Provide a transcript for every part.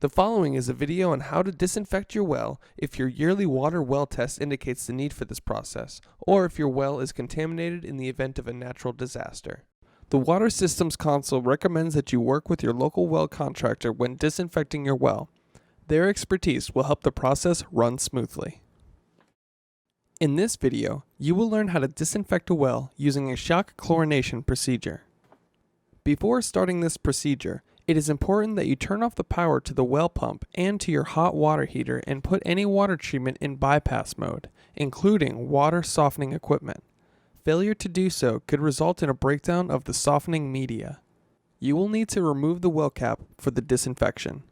The following is a video on how to disinfect your well if your yearly water well test indicates the need for this process, or if your well is contaminated in the event of a natural disaster. The Water Systems Council recommends that you work with your local well contractor when disinfecting your well. Their expertise will help the process run smoothly. In this video, you will learn how to disinfect a well using a shock chlorination procedure. Before starting this procedure, it is important that you turn off the power to the well pump and to your hot water heater and put any water treatment in bypass mode, including water softening equipment. Failure to do so could result in a breakdown of the softening media. You will need to remove the well cap for the disinfection.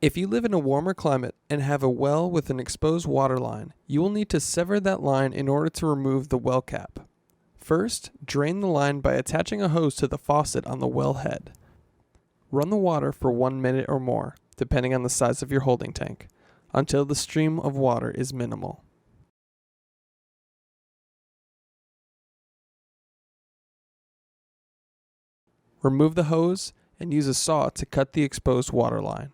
If you live in a warmer climate and have a well with an exposed water line, you will need to sever that line in order to remove the well cap. First, drain the line by attaching a hose to the faucet on the well head. Run the water for 1 minute or more, depending on the size of your holding tank, until the stream of water is minimal. Remove the hose and use a saw to cut the exposed water line.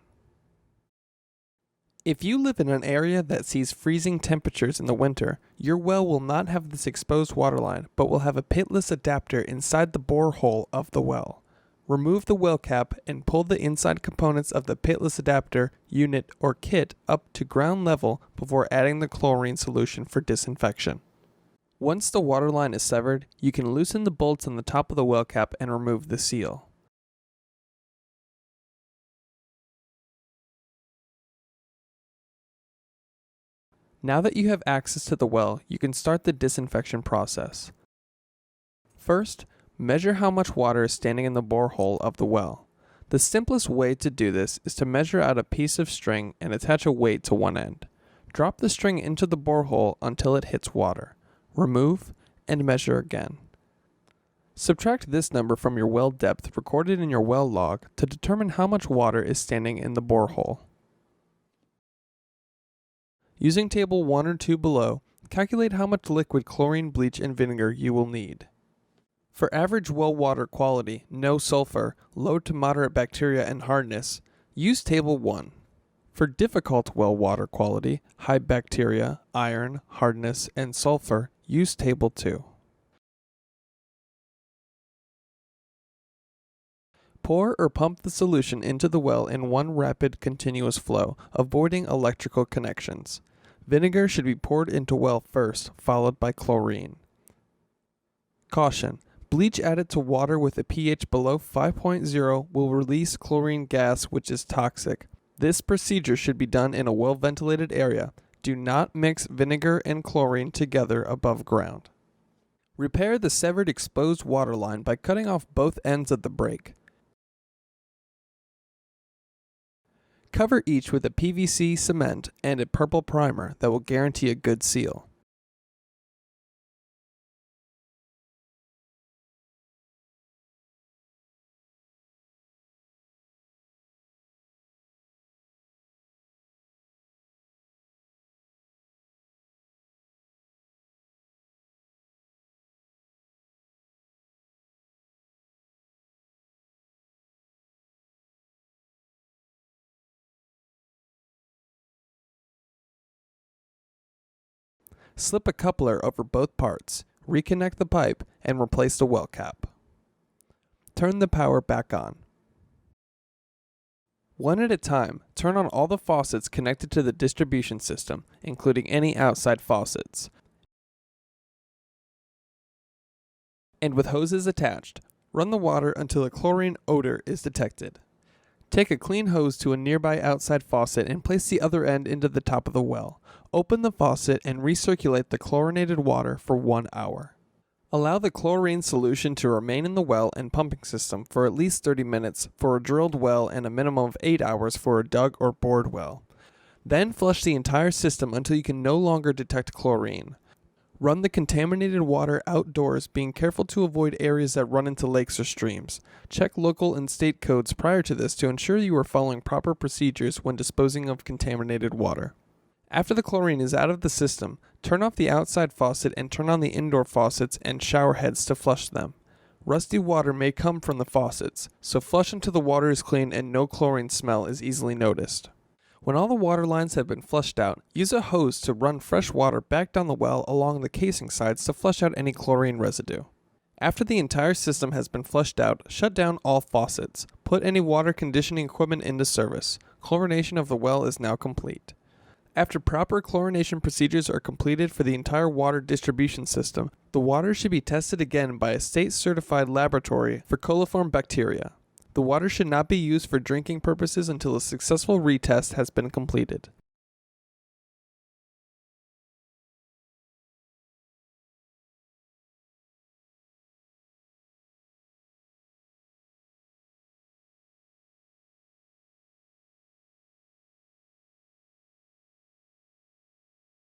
If you live in an area that sees freezing temperatures in the winter, your well will not have this exposed water line, but will have a pitless adapter inside the borehole of the well. Remove the well cap and pull the inside components of the pitless adapter, unit, or kit up to ground level before adding the chlorine solution for disinfection. Once the water line is severed, you can loosen the bolts on the top of the well cap and remove the seal. Now that you have access to the well, you can start the disinfection process. First, measure how much water is standing in the borehole of the well. The simplest way to do this is to measure out a piece of string and attach a weight to one end. Drop the string into the borehole until it hits water. Remove and measure again. Subtract this number from your well depth recorded in your well log to determine how much water is standing in the borehole. Using table 1 or 2 below, calculate how much liquid chlorine, bleach, and vinegar you will need. For average well water quality, no sulfur, low to moderate bacteria and hardness, use table 1. For difficult well water quality, high bacteria, iron, hardness, and sulfur, use table 2. Pour or pump the solution into the well in one rapid continuous flow, avoiding electrical connections. Vinegar should be poured into well first, followed by chlorine. Caution: bleach added to water with a pH below 5.0 will release chlorine gas, which is toxic. This procedure should be done in a well-ventilated area. Do not mix vinegar and chlorine together above ground. Repair the severed exposed water line by cutting off both ends of the break. Cover each with a PVC cement and a purple primer that will guarantee a good seal. Slip a coupler over both parts, reconnect the pipe, and replace the well cap. Turn the power back on. One at a time, turn on all the faucets connected to the distribution system, including any outside faucets. And with hoses attached, run the water until a chlorine odor is detected. Take a clean hose to a nearby outside faucet and place the other end into the top of the well. Open the faucet and recirculate the chlorinated water for 1 hour. Allow the chlorine solution to remain in the well and pumping system for at least 30 minutes for a drilled well and a minimum of 8 hours for a dug or bored well. Then flush the entire system until you can no longer detect chlorine. Run the contaminated water outdoors, being careful to avoid areas that run into lakes or streams. Check local and state codes prior to this to ensure you are following proper procedures when disposing of contaminated water. After the chlorine is out of the system, turn off the outside faucet and turn on the indoor faucets and shower heads to flush them. Rusty water may come from the faucets, so flush until the water is clean and no chlorine smell is easily noticed. When all the water lines have been flushed out, use a hose to run fresh water back down the well along the casing sides to flush out any chlorine residue. After the entire system has been flushed out, shut down all faucets. Put any water conditioning equipment into service. Chlorination of the well is now complete. After proper chlorination procedures are completed for the entire water distribution system, the water should be tested again by a state-certified laboratory for coliform bacteria. The water should not be used for drinking purposes until a successful retest has been completed.